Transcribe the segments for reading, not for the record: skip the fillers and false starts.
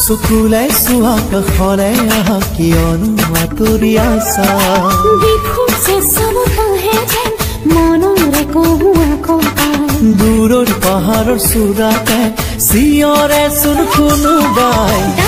চকুলাই চোৱা কাষলে আহা কিয়নো আঁতৰি আছা দূৰৰ পাহাৰৰ চূড়াতে চিঞৰে চোন কোনোবাই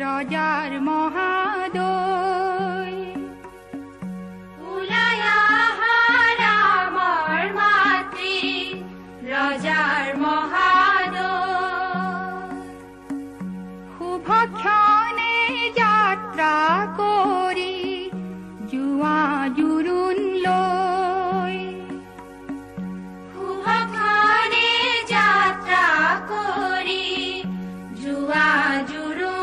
রজার মহাদয় উলায়া হারামর মাতৃ রজার মহাদয় শুভক্ষণে যাত্রা করি জুয়া জুরুন লয় শুভক্ষণে যাত্রা করি জুয়া জুরুন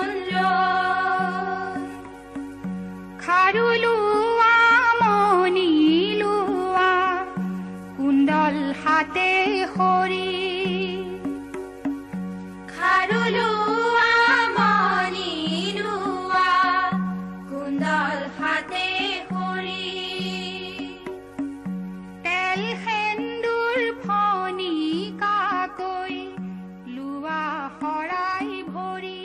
খারুলুয়া মনিলুয়া কুণ্ডল হাতে হৰি খাৰুলুয়া মনিলুয়া কুণ্ডল হাতে হৰি তেল সেন্দুৰ ফণি কাকৈ লুৱা শৰাই ভৰি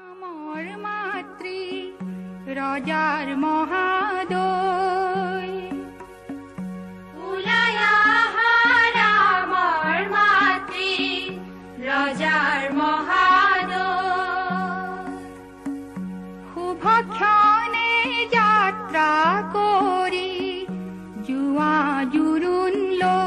আমাৰ মাতৃ ৰজাৰ মহাদয় উলায়া হাৰামৰ মাতৃ ৰজাৰ মহাদয় শুভক্ষণে যাত্ৰা কৰি জুয়া জুৰুন লো